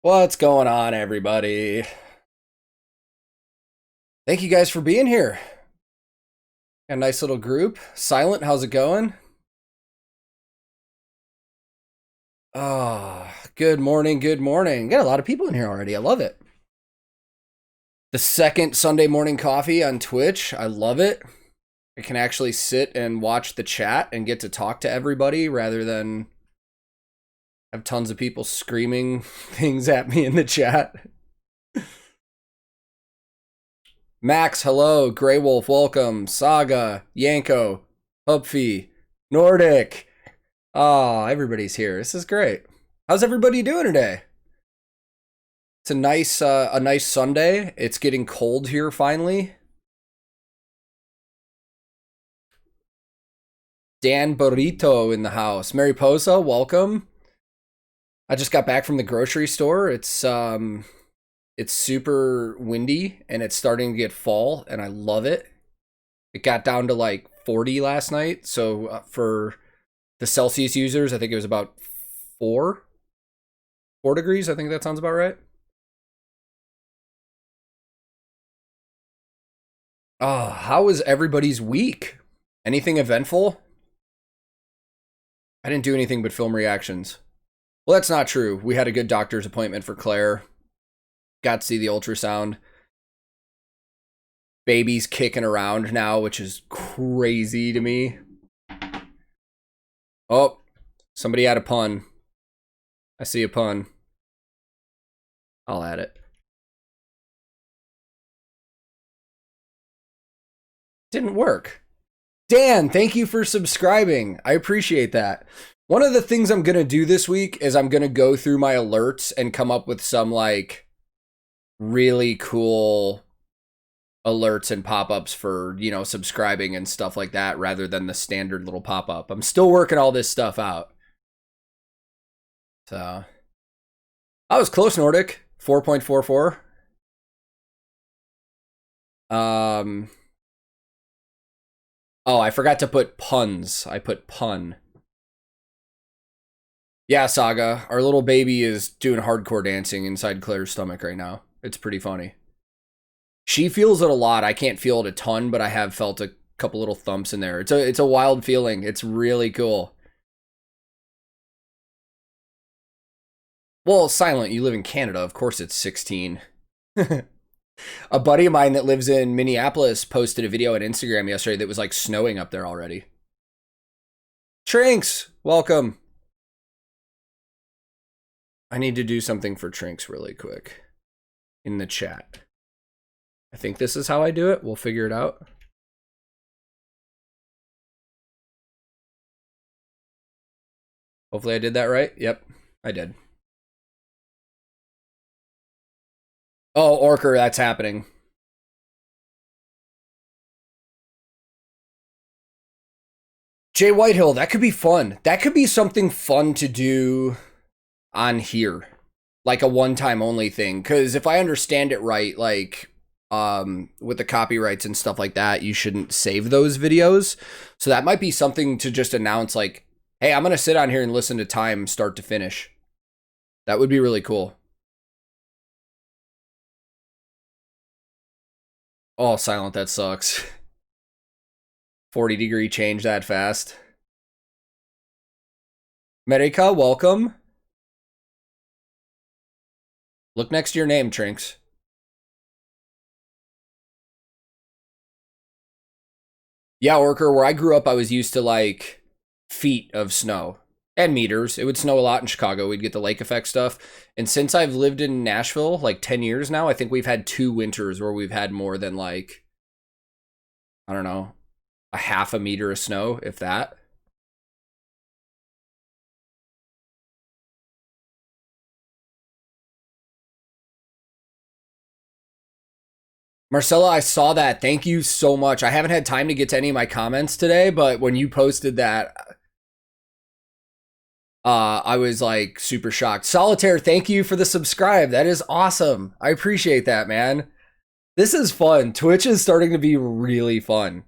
What's going on, everybody? Thank you guys for being here. Got a nice little group. Silent, how's it going? Oh, good morning, good morning. Got a lot of people in here already. I love it. The second Sunday morning coffee on Twitch. I love it. I can actually sit and watch the chat and get to talk to everybody rather than have tons of people screaming things at me in the chat. Max, hello. Grey Wolf, welcome. Saga, Yanko, Hupfy, Nordic. Oh, everybody's here. This is great. How's everybody doing today? It's a nice Sunday. It's getting cold here finally. Dan Burrito in the house. Mariposa, welcome. I just got back from the grocery store. It's super windy and it's starting to get fall and I love it. It got down to like 40 last night. So for the Celsius users, I think it was about 4 degrees. I think that sounds about right. Oh, how was everybody's week? Anything eventful? I didn't do anything but film reactions. Well, that's not true. We had a good doctor's appointment for Claire. Got to see the ultrasound. Baby's kicking around now, which is crazy to me. Oh, somebody had a pun. I see a pun. I'll add it. Didn't work. Dan, thank you for subscribing. I appreciate that. One of the things I'm going to do this week is I'm going to go through my alerts and come up with some like really cool alerts and pop-ups for, you know, subscribing and stuff like that rather than the standard little pop-up. I'm still working all this stuff out. So I was close, Nordic. 4.44. Oh, I forgot to put puns. I put pun. Yeah, Saga. Our little baby is doing hardcore dancing inside Claire's stomach right now. It's pretty funny. She feels it a lot. I can't feel it a ton, but I have felt a couple little thumps in there. It's a wild feeling. It's really cool. Well, Silent, you live in Canada. Of course it's 16. A buddy of mine that lives in Minneapolis posted a video on Instagram yesterday that was like snowing up there already. Trinks, welcome. I need to do something for Trinks really quick in the chat. I think this is how I do it. We'll figure it out. Hopefully I did that right. Yep, I did. Oh, Orker, that's happening. Jay Whitehill, that could be fun. That could be something fun to do on here. Like a one-time only thing. Because if I understand it right, like with the copyrights and stuff like that, you shouldn't save those videos. So that might be something to just announce like, hey, I'm going to sit on here and listen to time start to finish. That would be really cool. Oh, Silent, that sucks. 40-degree change that fast. Medica, welcome. Look next to your name, Trinks. Yeah, Orker, where I grew up, I was used to like feet of snow and meters. It would snow a lot in Chicago. We'd get the lake effect stuff. And since I've lived in Nashville like 10 years now, I think we've had 2 winters where we've had more than like, I don't know, a half a meter of snow, if that. Marcella, I saw that. Thank you so much. I haven't had time to get to any of my comments today, but when you posted that, I was like super shocked. Solitaire, thank you for the subscribe. That is awesome. I appreciate that, man. This is fun. Twitch is starting to be really fun.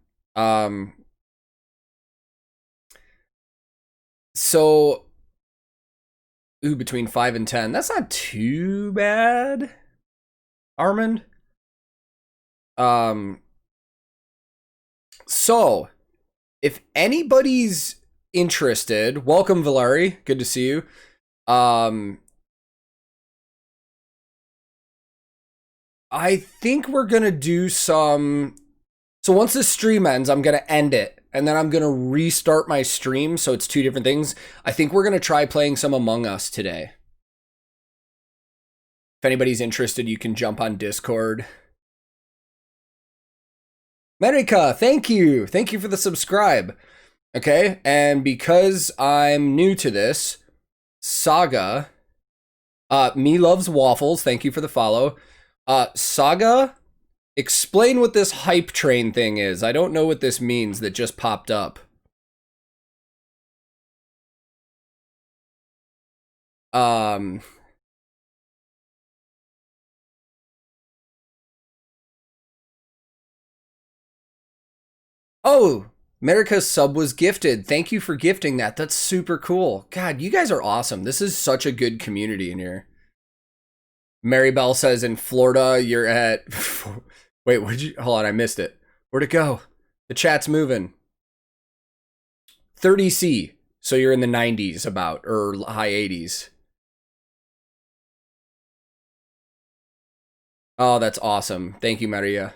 So Ooh, between 5 and 10. That's not too bad, Armand. So, if anybody's interested, welcome, Valeri. Good to see you. I think we're going to do some... So once this stream ends, I'm going to end it. And then I'm going to restart my stream, so it's two different things. I think we're going to try playing some Among Us today. If anybody's interested, you can jump on Discord. America, thank you. Thank you for the subscribe. Okay, and because I'm new to this, Saga, me loves waffles. Thank you for the follow. Saga, explain what this hype train thing is. I don't know what this means that just popped up. Oh, America's sub was gifted. Thank you for gifting that. That's super cool. God, you guys are awesome. This is such a good community in here. Mary Bell says in Florida, you're at... Wait, what'd you... Hold on, I missed it. Where'd it go? The chat's moving. 30C. So you're in the 90s about, or high 80s. Oh, that's awesome. Thank you, Maria.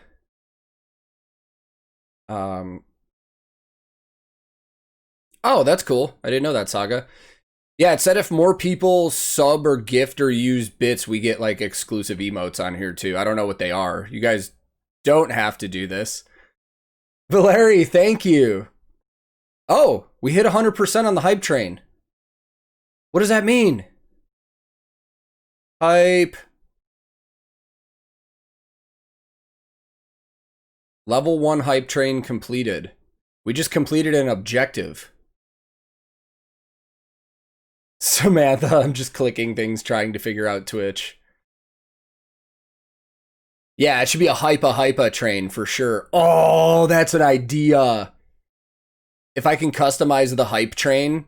Oh, that's cool. I didn't know that, Saga. Yeah, it said if more people sub or gift or use bits, we get like exclusive emotes on here too. I don't know what they are. You guys don't have to do this. Valeri, thank you. Oh, we hit 100% on the hype train. What does that mean? Hype. Level 1 hype train completed. We just completed an objective. Samantha, I'm just clicking things trying to figure out Twitch. Yeah, it should be a hypa train for sure. Oh, that's an idea. If I can customize the hype train,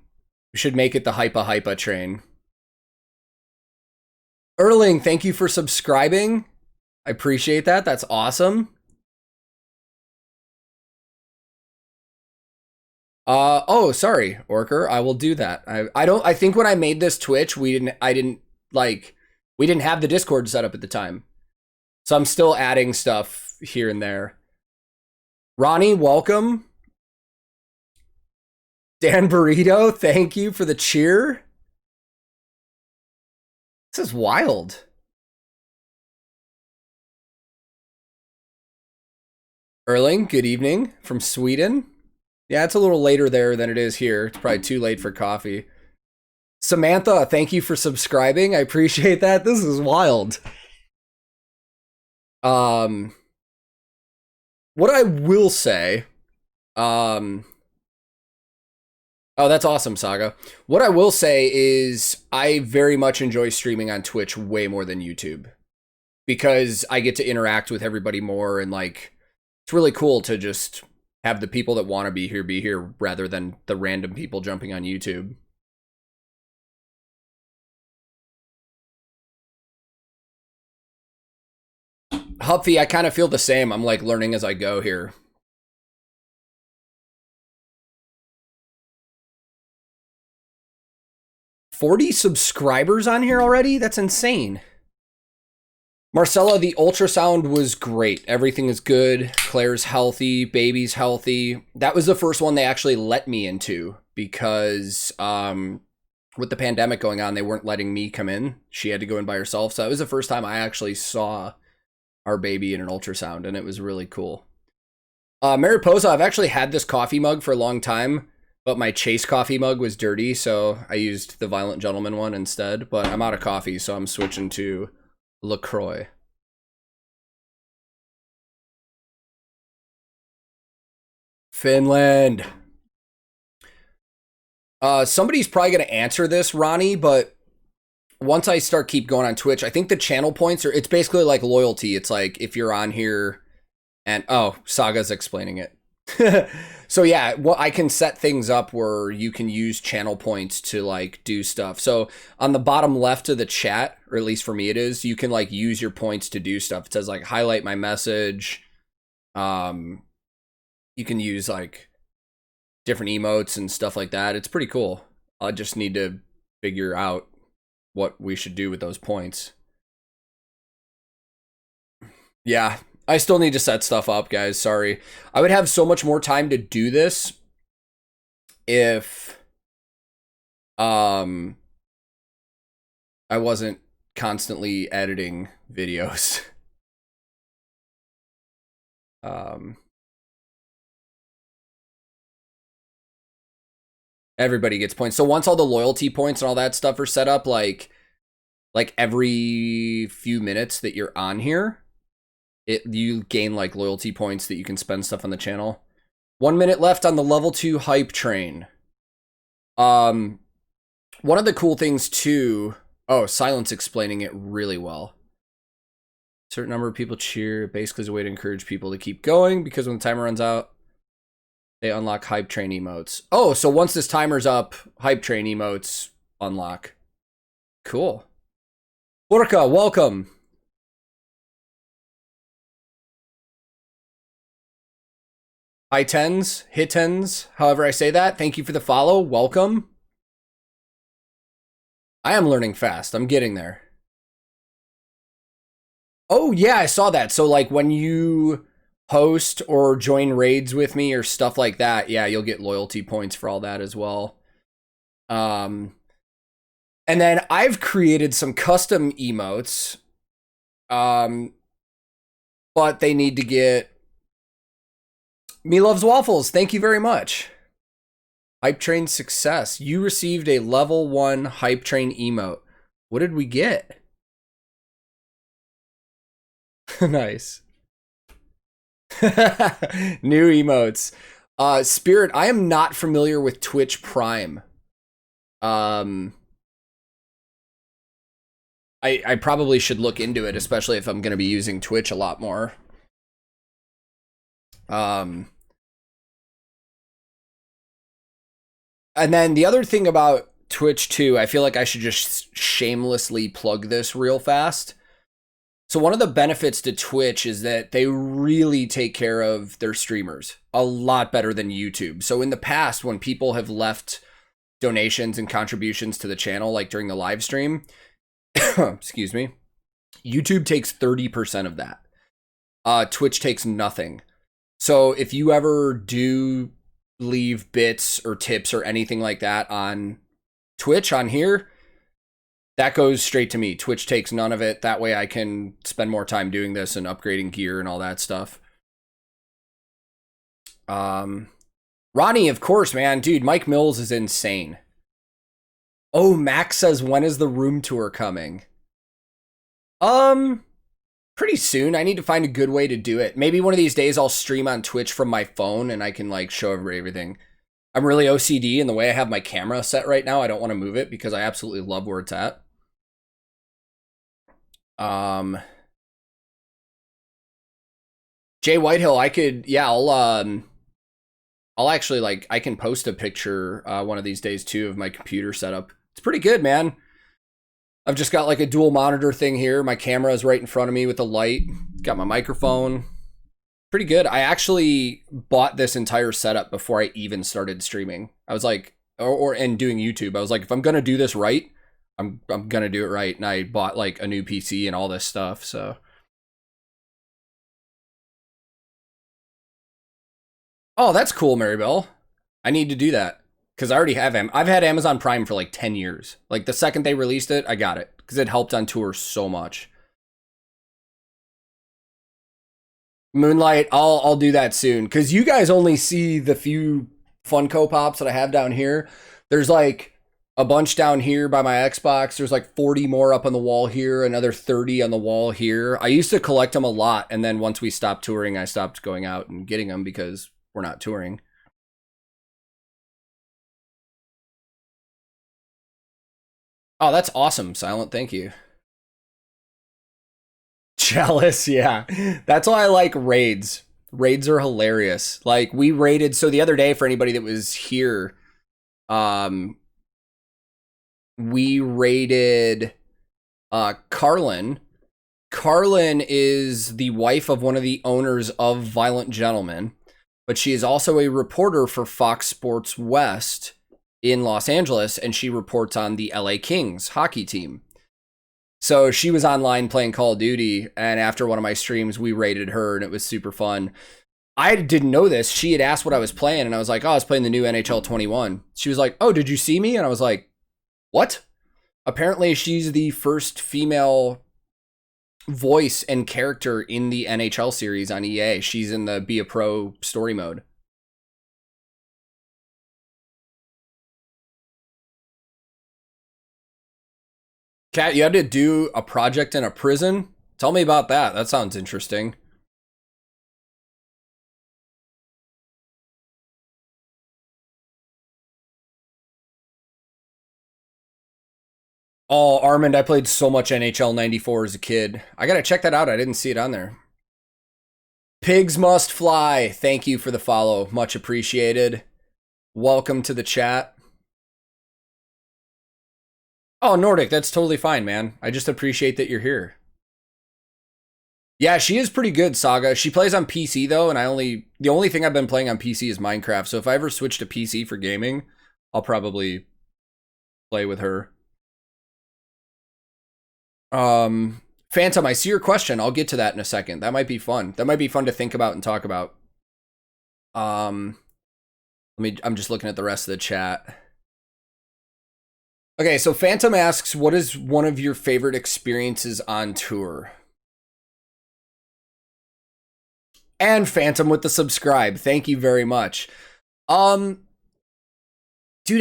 we should make it the hypa train. Erling, thank you for subscribing. I appreciate that. That's awesome. Oh, sorry, Orker. I will do that. I think when I made this Twitch, we didn't have the Discord set up at the time. So I'm still adding stuff here and there. Ronnie, welcome. Dan Burrito, thank you for the cheer. This is wild. Erling, good evening from Sweden. Yeah, it's a little later there than it is here. It's probably too late for coffee. Samantha, thank you for subscribing. I appreciate that. This is wild. What I will say, oh, that's awesome, Saga. What I will say is I very much enjoy streaming on Twitch way more than YouTube because I get to interact with everybody more and like, it's really cool to just have the people that want to be here rather than the random people jumping on YouTube. Huffy, I kind of feel the same. I'm like learning as I go here. $40 subscribers on here already? That's insane. Marcella, the ultrasound was great. Everything is good. Claire's healthy. Baby's healthy. That was the first one they actually let me into because with the pandemic going on, they weren't letting me come in. She had to go in by herself. So that was the first time I actually saw our baby in an ultrasound, and it was really cool. Mariposa, I've actually had this coffee mug for a long time, but my Chase coffee mug was dirty, so I used the Violent Gentleman one instead. But I'm out of coffee, so I'm switching to LaCroix. Finland. Somebody's probably going to answer this, Ronnie, but once I keep going on Twitch, I think the channel points are, it's basically like loyalty. It's like if you're on here and, oh, Saga's explaining it. So yeah, well, I can set things up where you can use channel points to like do stuff. So on the bottom left of the chat, or at least for me it is, you can like use your points to do stuff. It says like highlight my message. You can use like different emotes and stuff like that. It's pretty cool. I just need to figure out what we should do with those points. Yeah, I still need to set stuff up, guys. Sorry. I would have so much more time to do this if I wasn't constantly editing videos. Everybody gets points. So once all the loyalty points and all that stuff are set up, like every few minutes that you're on here, you gain like loyalty points that you can spend stuff on the channel. 1 minute left on the level 2 hype train. One of the cool things too. Oh, Silence explaining it really well. Certain number of people cheer, basically is a way to encourage people to keep going, because when the timer runs out, they unlock hype train emotes. Oh, so once this timer's up, hype train emotes unlock. Cool. Orca, welcome. Hitens, however I say that. Thank you for the follow. Welcome. I am learning fast. I'm getting there. Oh, yeah, I saw that. So, like, when you host or join raids with me or stuff like that, yeah, you'll get loyalty points for all that as well. And then I've created some custom emotes. But they need to get... Me Loves Waffles, thank you very much. Hype Train success. You received a level 1 Hype Train emote. What did we get? Nice. New emotes. Spirit, I am not familiar with Twitch Prime. I probably should look into it, especially if I'm going to be using Twitch a lot more. And then the other thing about Twitch too, I feel like I should just shamelessly plug this real fast. So one of the benefits to Twitch is that they really take care of their streamers a lot better than YouTube. So in the past, when people have left donations and contributions to the channel, like during the live stream, excuse me, YouTube takes 30% of that. Twitch takes nothing. So if you ever do leave bits or tips or anything like that on Twitch on here, that goes straight to me. Twitch takes none of it. That way I can spend more time doing this and upgrading gear and all that stuff. Ronnie, of course, man. Dude, Mike Mills is insane. Oh, Max says, when is the room tour coming? Pretty soon. I need to find a good way to do it. Maybe one of these days I'll stream on Twitch from my phone and I can like show everybody everything. I'm really OCD in the way I have my camera set right now. I don't want to move it because I absolutely love where it's at. Jay Whitehill, I could, yeah, I'll actually like, I can post a picture one of these days too of my computer setup. It's pretty good, man. I've just got like a dual monitor thing here. My camera is right in front of me with the light. Got my microphone. Pretty good. I actually bought this entire setup before I even started streaming. I was like, and doing YouTube. I was like, if I'm gonna do this right, I'm gonna do it right. And I bought like a new PC and all this stuff. So, oh, that's cool, Maribel. I need to do that because I already have I've had Amazon Prime for like 10 years. Like the second they released it, I got it because it helped on tour so much. Moonlight, I'll do that soon because you guys only see the few Funko Pops that I have down here. There's like a bunch down here by my Xbox. There's like 40 more up on the wall here, another 30 on the wall here. I used to collect them a lot, and then once we stopped touring, I stopped going out and getting them because we're not touring. Oh, that's awesome, Silent. Thank you. Jealous, yeah. That's why I like raids. Raids are hilarious. Like, we raided, so the other day, for anybody that was here, we raided Carlin. Carlin is the wife of one of the owners of Violent Gentlemen, but she is also a reporter for Fox Sports West in Los Angeles, and she reports on the LA Kings hockey team. So she was online playing Call of Duty, and after one of my streams, we raided her, and it was super fun. I didn't know this. She had asked what I was playing, and I was like, oh, I was playing the new NHL 21. She was like, oh, did you see me? And I was like, what? Apparently, she's the first female voice and character in the NHL series on EA. She's in the Be a Pro story mode. Kat, you had to do a project in a prison? Tell me about that. That sounds interesting. Oh, Armand, I played so much NHL 94 as a kid. I gotta check that out. I didn't see it on there. Pigs Must Fly. Thank you for the follow. Much appreciated. Welcome to the chat. Oh, Nordic, that's totally fine, man. I just appreciate that you're here. Yeah, she is pretty good, Saga. She plays on PC, though, and the only thing I've been playing on PC is Minecraft, so if I ever switch to PC for gaming, I'll probably play with her. Phantom, I see your question. I'll get to that in a second. That might be fun. That might be fun to think about and talk about. I'm just looking at the rest of the chat. Okay, so Phantom asks, what is one of your favorite experiences on tour? And Phantom with the subscribe. Thank you very much. Dude,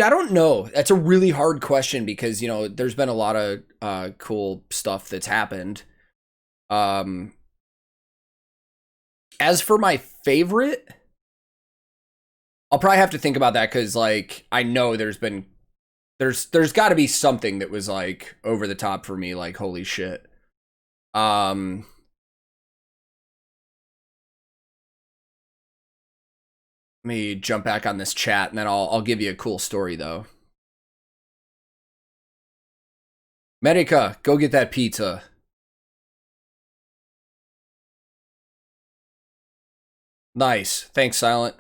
I don't know. That's a really hard question because, you know, there's been a lot of cool stuff that's happened. As for my favorite, I'll probably have to think about that because, like, I know there's got to be something that was, like, over the top for me, like, holy shit. Let me jump back on this chat, and then I'll give you a cool story, though. Medica, go get that pizza. Nice. Thanks, Silent.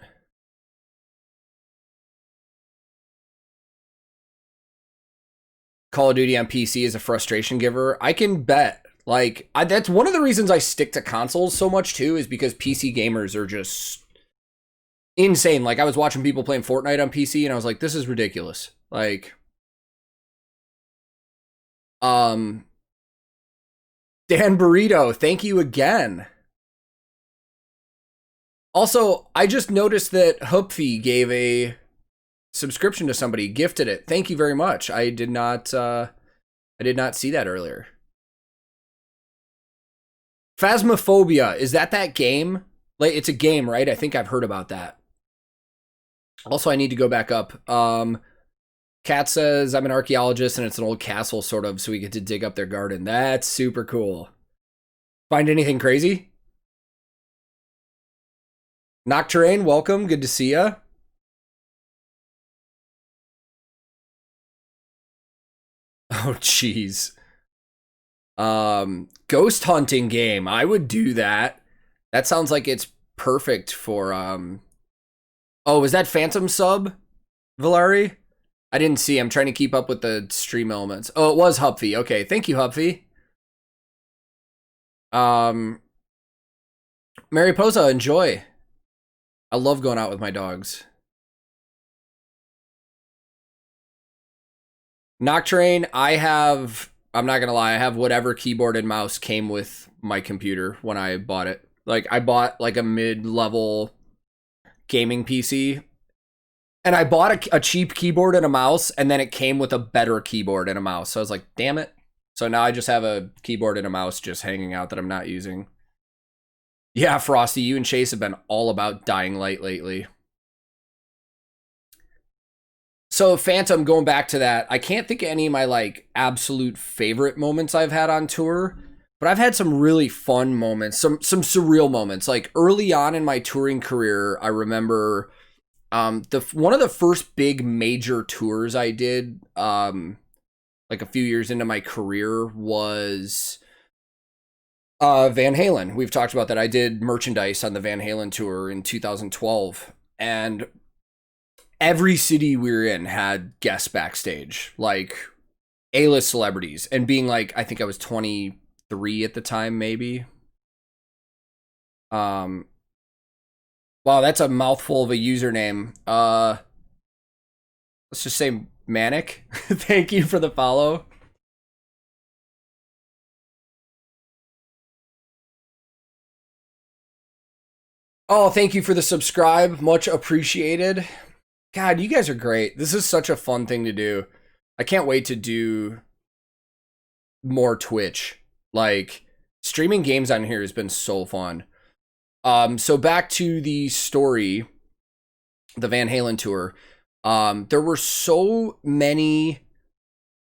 Call of Duty on PC is a frustration giver. I can bet. Like, that's one of the reasons I stick to consoles so much, too, is because PC gamers are just insane. Like, I was watching people playing Fortnite on PC, and I was like, this is ridiculous. Like, Dan Burrito, thank you again. Also, I just noticed that Hupfi gave a subscription to somebody, gifted it. Thank you very much. I did not see that earlier. Phasmophobia, is that game? Like, it's a game, right? I think I've heard about that. Also, I need to go back up. Kat says, I'm an archaeologist and it's an old castle, sort of, so we get to dig up their garden. That's super cool. Find anything crazy? Nocturne, welcome. Good to see ya. Oh, jeez. Ghost hunting game. I would do that. That sounds like it's perfect for, Oh, was that Phantom sub, Valari? I didn't see. I'm trying to keep up with the stream elements. Oh, it was Hupfi. Okay, thank you, Hupfi. Mariposa, enjoy. I love going out with my dogs. Nocturne, I'm not gonna lie, I have whatever keyboard and mouse came with my computer when I bought it. Like, I bought like a mid-level gaming PC, and I bought a cheap keyboard and a mouse, and then it came with a better keyboard and a mouse. So I was like, damn it. So now I just have a keyboard and a mouse just hanging out that I'm not using. Yeah, Frosty, you and Chase have been all about Dying Light lately. So Phantom, going back to that, I can't think of any of my like absolute favorite moments I've had on tour, But I've had some really fun moments, some surreal moments. Like early on in my touring career, I remember the one of the first big major tours I did like a few years into my career was Van Halen. We've talked about that. I did merchandise on the Van Halen tour in 2012, and every city we were in had guests backstage, like A-list celebrities, and being like, I think I was 23 at the time, maybe. Um, wow, that's a mouthful of a username. Let's just say Manic. Thank you for the follow. Oh, thank you for the subscribe. Much appreciated. God, you guys are great. This is such a fun thing to do. I can't wait to do more Twitch. Like, streaming games on here has been so fun. So back to the story, the Van Halen tour. There were so many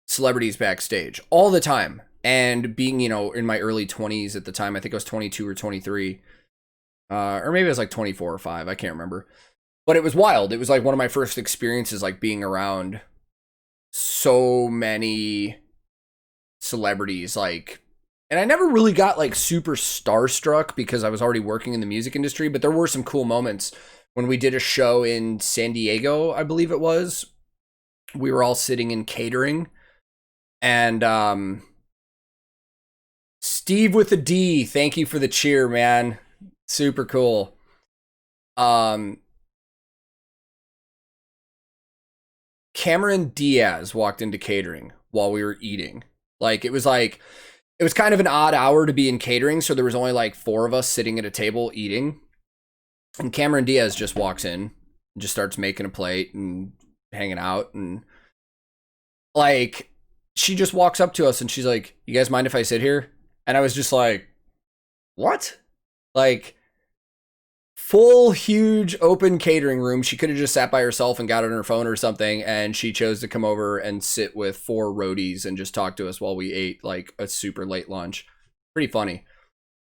celebrities backstage all the time. And being, you know, in my early 20s at the time, I think I was 22 or 23. Or maybe it was like 24 or 5. I can't remember. But it was wild. It was like one of my first experiences, like being around so many celebrities. Like, and I never really got like super starstruck because I was already working in the music industry. But there were some cool moments when we did a show in San Diego, I believe it was. We were all sitting in catering, and Steve with a D, thank you for the cheer, man. Super cool. Cameron Diaz walked into catering while we were eating. It was kind of an odd hour to be in catering, so there was only like 4 of us sitting at a table eating. And Cameron Diaz just walks in and just starts making a plate and hanging out, and like she just walks up to us and she's like, "You guys mind if I sit here?" And I was just like, "What?" Like, full huge open catering room. She could have just sat by herself and got on her phone or something, and she chose to come over and sit with 4 roadies and just talk to us while we ate like a super late lunch. Pretty funny.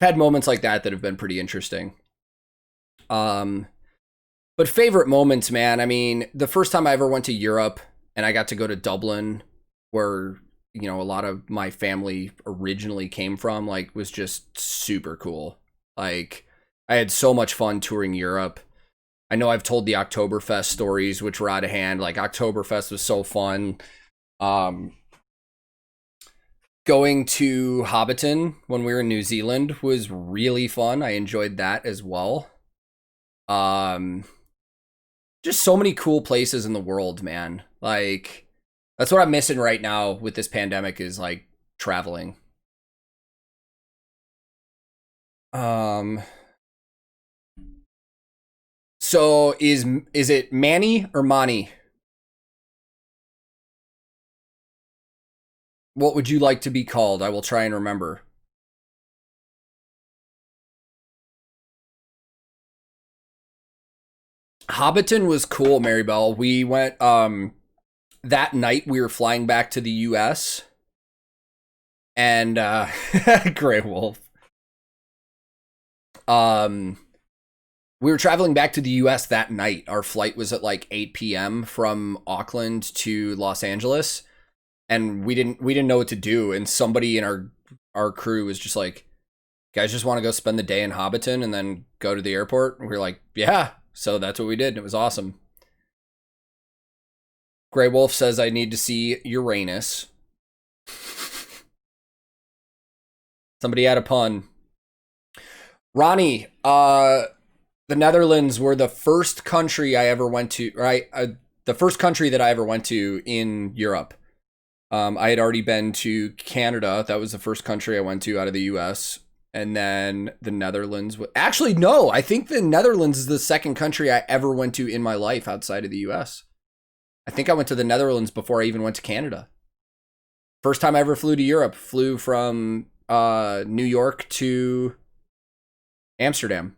I've had moments like that have been pretty interesting. But favorite moments, man. I mean, the first time I ever went to Europe and I got to go to Dublin, where, you know, a lot of my family originally came from, like, was just super cool. Like, I had so much fun touring Europe. I know I've told the Oktoberfest stories, which were out of hand. Like, Oktoberfest was so fun. Going to Hobbiton when we were in New Zealand was really fun. I enjoyed that as well. Just so many cool places in the world, man. Like, that's what I'm missing right now with this pandemic, is like traveling. So is it Manny or Mani? What would you like to be called? I will try and remember. Hobbiton was cool, Marybelle. We went that night we were flying back to the US, and Grey Wolf. We were traveling back to the US that night. Our flight was at like 8 p.m. from Auckland to Los Angeles, and we didn't know what to do, and somebody in our crew was just like, "Guys, just want to go spend the day in Hobbiton and then go to the airport?" And we were like, "Yeah." So that's what we did, and it was awesome. Grey Wolf says I need to see Uranus. Somebody had a pun. Ronnie, the Netherlands were the first country I ever went to, right? The first country that I ever went to in Europe. I had already been to Canada. That was the first country I went to out of the US. And then the Netherlands. Actually, no. I think the Netherlands is the second country I ever went to in my life outside of the US. I think I went to the Netherlands before I even went to Canada. First time I ever flew to Europe. Flew from New York to Amsterdam.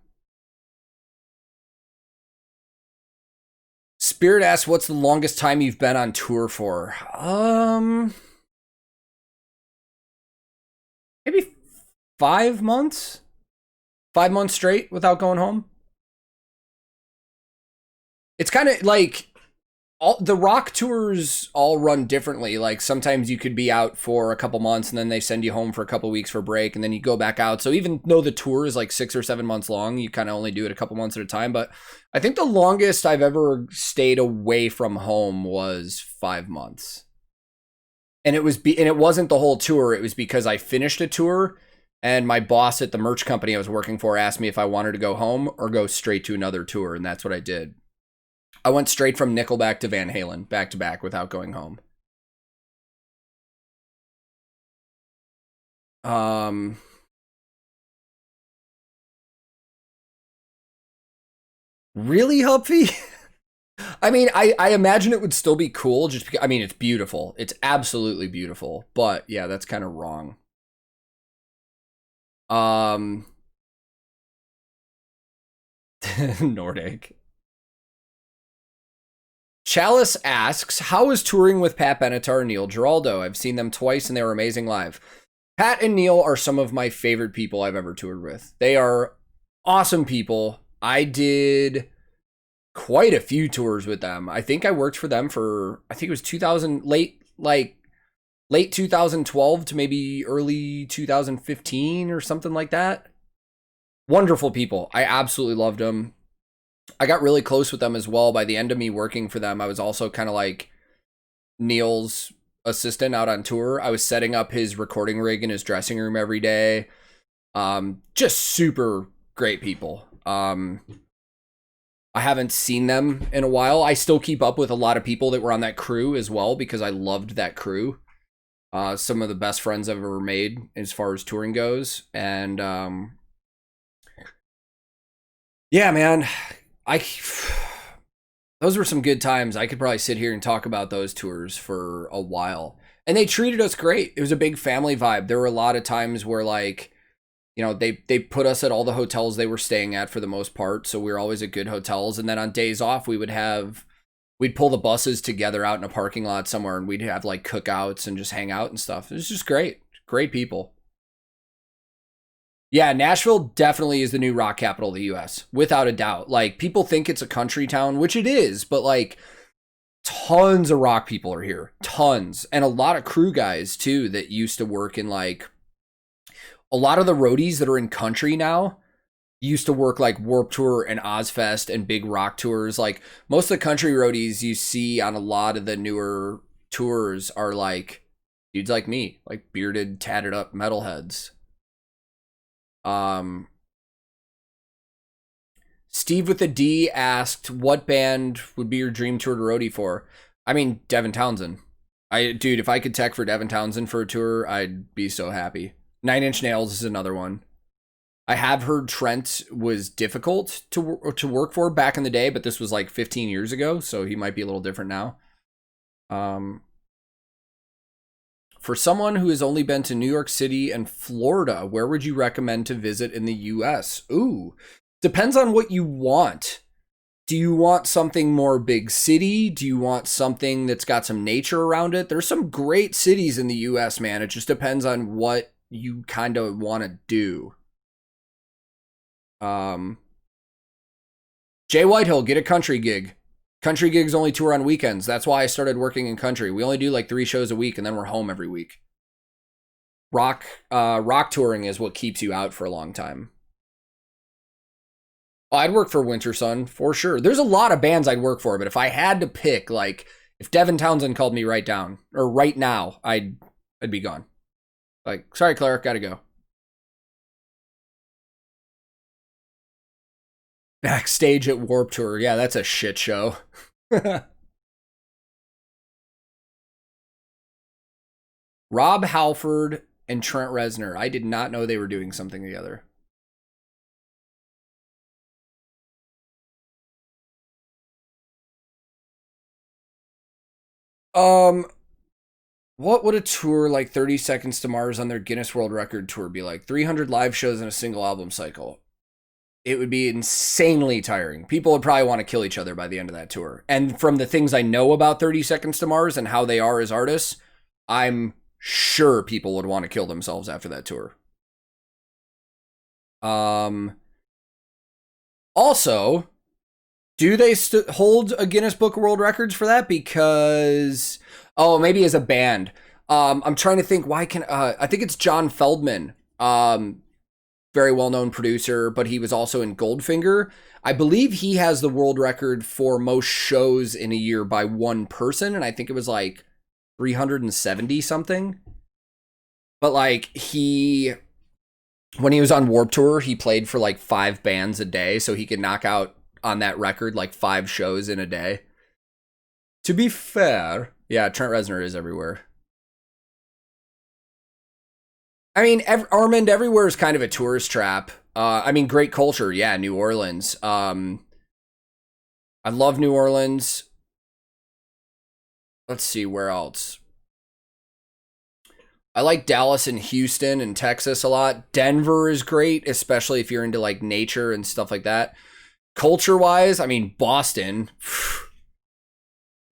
Spirit asks, what's the longest time you've been on tour for? Maybe 5 months, 5 months straight without going home. It's kind of like all the rock tours all run differently. Like sometimes you could be out for a couple months and then they send you home for a couple weeks for break and then you go back out. So even though the tour is like 6 or 7 months long, you kind of only do it a couple months at a time. But I think the longest I've ever stayed away from home was 5 months. And it wasn't the whole tour. It was because I finished a tour and my boss at the merch company I was working for asked me if I wanted to go home or go straight to another tour. And that's what I did. I went straight from Nickelback to Van Halen, back to back, without going home. Really, Humpy? I mean, I imagine it would still be cool just because, I mean, it's beautiful. It's absolutely beautiful. But yeah, that's kind of wrong. Nordic. Chalice asks, how is touring with Pat Benatar and Neil Giraldo? I've seen them twice and they were amazing live. Pat and Neil are some of my favorite people I've ever toured with. They are awesome people. I did quite a few tours with them. I think I worked for them for, I think it was 2000, late 2012 to maybe early 2015 or something like that. Wonderful people. I absolutely loved them. I got really close with them as well. By the end of me working for them, I was also kind of like Neil's assistant out on tour. I was setting up his recording rig in his dressing room every day. Just super great people. I haven't seen them in a while. I still keep up with a lot of people that were on that crew as well because I loved that crew. Some of the best friends I've ever made as far as touring goes. And yeah, man, those were some good times. I could probably sit here and talk about those tours for a while. And they treated us great. It was a big family vibe. There were a lot of times where, like, you know, they put us at all the hotels they were staying at for the most part. So we were always at good hotels. And then on days off, we'd pull the buses together out in a parking lot somewhere and we'd have like cookouts and just hang out and stuff. It was just great. Great people. Yeah, Nashville definitely is the new rock capital of the US, without a doubt. Like, people think it's a country town, which it is, but like, tons of rock people are here. Tons. And a lot of crew guys, too, that used to work in like, a lot of the roadies that are in country now used to work like Warped Tour and Ozfest and big rock tours. Like, most of the country roadies you see on a lot of the newer tours are like dudes like me, like bearded, tatted up metalheads. Steve with a D asked, what band would be your dream tour to roadie for? I mean, Devin Townsend. Dude, if I could tech for Devin Townsend for a tour, I'd be so happy. Nine Inch Nails is another one. I have heard Trent was difficult to work for back in the day, but this was like 15 years ago, so he might be a little different now. For someone who has only been to New York City and Florida, where would you recommend to visit in the US? Ooh, depends on what you want. Do you want something more big city? Do you want something that's got some nature around it? There's some great cities in the US, man. It just depends on what you kind of want to do. Jay Whitehill, get a country gig. Country gigs only tour on weekends. That's why I started working in country. We only do like 3 shows a week and then we're home every week. Rock touring is what keeps you out for a long time. Oh, I'd work for Winter Sun for sure. There's a lot of bands I'd work for, but if I had to pick, like, if Devin Townsend called me right now, I'd be gone. Like, sorry, Claire, gotta go. Backstage at Warped Tour. Yeah, that's a shit show. Rob Halford and Trent Reznor. I did not know they were doing something together. What would a tour like 30 Seconds to Mars on their Guinness World Record tour be like? 300 live shows in a single album cycle. It would be insanely tiring. People would probably want to kill each other by the end of that tour. And from the things I know about 30 Seconds to Mars and how they are as artists, I'm sure people would want to kill themselves after that tour. Also, do they hold a Guinness Book of World Records for that? Because, oh, maybe as a band. I'm trying to think. Why can I think it's John Feldman. Very well-known producer, but he was also in Goldfinger. I believe he has the world record for most shows in a year by one person, and I think it was like 370 something. But like when he was on Warped Tour, he played for like 5 bands a day, so he could knock out on that record like 5 shows in a day. To be fair, yeah, Trent Reznor is everywhere. I mean, Armand everywhere is kind of a tourist trap. I mean, great culture, yeah, New Orleans. I love New Orleans. Let's see, where else? I like Dallas and Houston and Texas a lot. Denver is great, especially if you're into like nature and stuff like that. Culture-wise, I mean, Boston.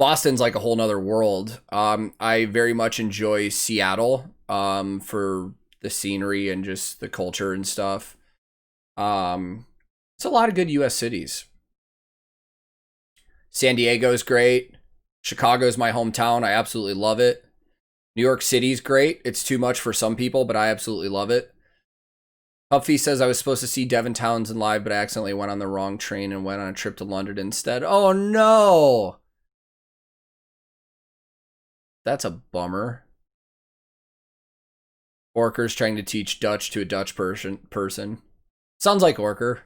Boston's like a whole nother world. I very much enjoy Seattle for the scenery and just the culture and stuff. It's a lot of good U.S. cities. San Diego's great. Chicago's my hometown. I absolutely love it. New York City's great. It's too much for some people, but I absolutely love it. Huffy says I was supposed to see Devin Townsend live, but I accidentally went on the wrong train and went on a trip to London instead. Oh no! That's a bummer. Orker's trying to teach Dutch to a Dutch person. Sounds like Orker.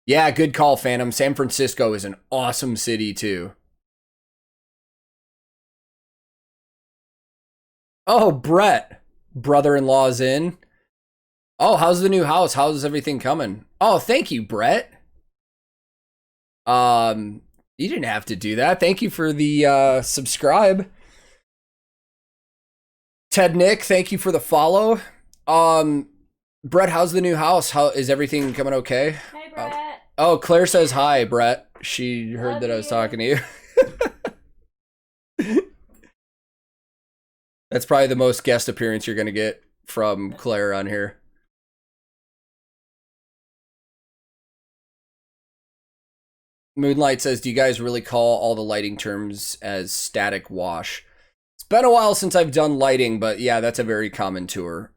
Yeah, good call, Phantom. San Francisco is an awesome city, too. Oh, Brett. Brother-in-law's in. Oh, how's the new house? How's everything coming? Oh, thank you, Brett. You didn't have to do that. Thank you for the subscribe. Ted Nick, thank you for the follow. Brett, how's the new house? How is everything coming okay? Hi, Brett. Oh, Claire says hi, Brett. She heard Love that I was talking to you. That's probably the most guest appearance you're going to get from Claire on here. Moonlight says, do you guys really call all the lighting terms as static wash? It's been a while since I've done lighting, but yeah, that's a very common term.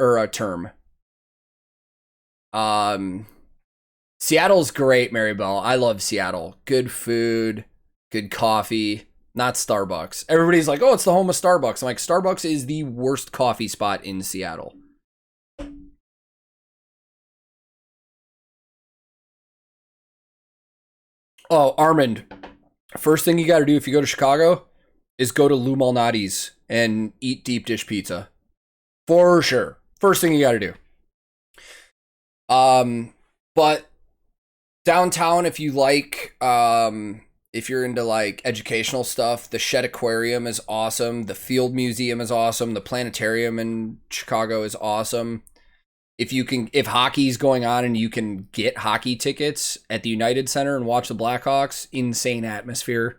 Seattle's great, Maribel. I love Seattle. Good food, good coffee, not Starbucks. Everybody's like, oh, it's the home of Starbucks. I'm like, Starbucks is the worst coffee spot in Seattle. Oh, Armand, first thing you got to do if you go to Chicago is go to Lou Malnati's and eat deep dish pizza. For sure. First thing you got to do. But downtown, if you like, if you're into like educational stuff, the Shed Aquarium is awesome. The Field Museum is awesome. The planetarium in Chicago is awesome. If hockey's going on and you can get hockey tickets at the United Center and watch the Blackhawks, insane atmosphere.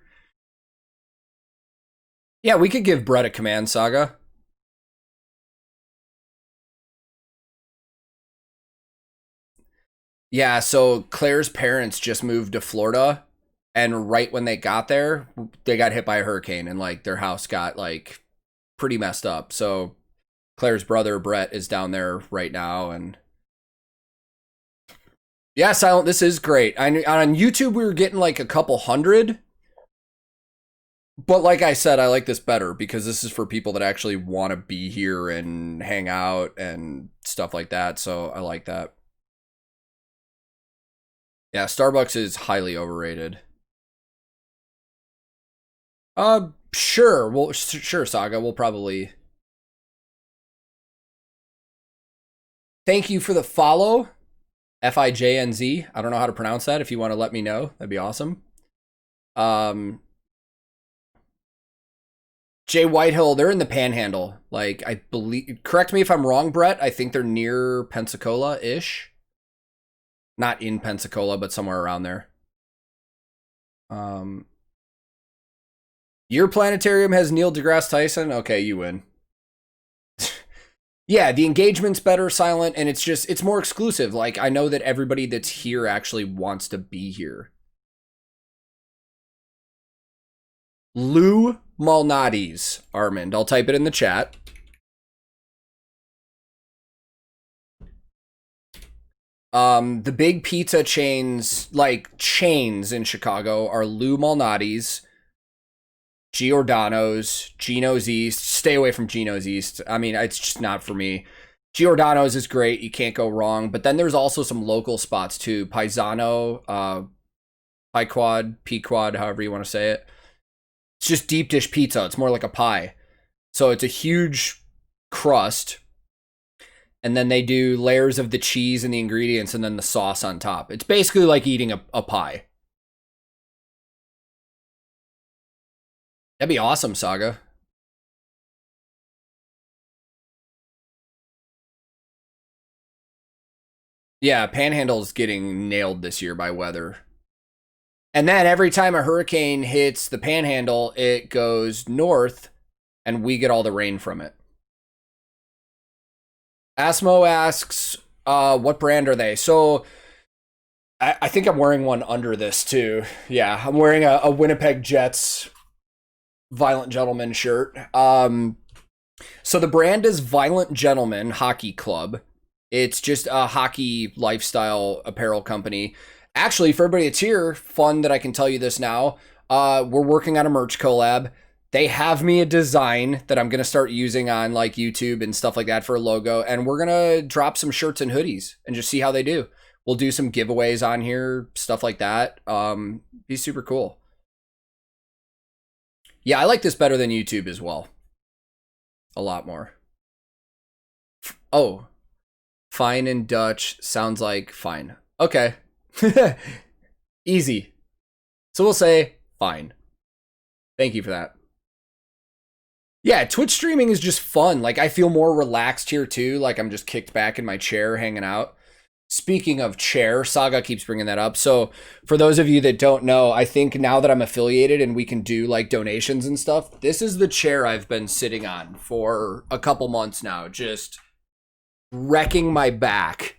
Yeah, we could give Brett a command saga. Yeah, so Claire's parents just moved to Florida, and right when they got there, they got hit by a hurricane, and like their house got like pretty messed up. So Claire's brother Brett is down there right now, and yeah, Silent, this is great. On YouTube we were getting like a couple hundred, but like I said, I like this better because this is for people that actually want to be here and hang out and stuff like that. So I like that. Yeah, Starbucks is highly overrated. Sure. Well, sure, Saga. We'll probably. Thank you for the follow, FIJNZ. I don't know how to pronounce that. If you want to let me know, that'd be awesome. Jay Whitehill, they're in the Panhandle. Like, I believe. Correct me if I'm wrong, Brett. I think they're near Pensacola-ish. Not in Pensacola, but somewhere around there. Your planetarium has Neil deGrasse Tyson? Okay, you win. Yeah, the engagement's better, silent, and it's more exclusive. Like, I know that everybody that's here actually wants to be here. Lou Malnati's, Armand. I'll type it in the chat. The big pizza chains, like chains in Chicago, are Lou Malnati's, Giordano's, Gino's East. Stay away from Gino's East. I mean, it's just not for me. Giordano's is great. You can't go wrong. But then there's also some local spots too. Paisano, Pequod, however you want to say it. It's just deep dish pizza. It's more like a pie. So it's a huge crust. And then they do layers of the cheese and the ingredients and then the sauce on top. It's basically like eating a pie. That'd be awesome, Saga. Yeah, Panhandle's getting nailed this year by weather. And then every time a hurricane hits the Panhandle, it goes north and we get all the rain from it. Asmo asks, what brand are they? So I think I'm wearing one under this too. Yeah, I'm wearing a Winnipeg Jets Violent Gentleman shirt. So the brand is Violent Gentleman Hockey Club. It's just a hockey lifestyle apparel company. Actually, for everybody that's here, fun that I can tell you this now. We're working on a merch collab. They have me a design that I'm going to start using on like YouTube and stuff like that for a logo. And we're going to drop some shirts and hoodies and just see how they do. We'll do some giveaways on here, stuff like that. Be super cool. Yeah, I like this better than YouTube as well. A lot more. Oh, fine in Dutch sounds like fine. Okay. Easy. So we'll say fine. Thank you for that. Yeah, Twitch streaming is just fun. Like, I feel more relaxed here too. Like, I'm just kicked back in my chair hanging out. Speaking of chair, Saga keeps bringing that up. So for those of you that don't know, I think now that I'm affiliated and we can do like donations and stuff, this is the chair I've been sitting on for a couple months now, just wrecking my back.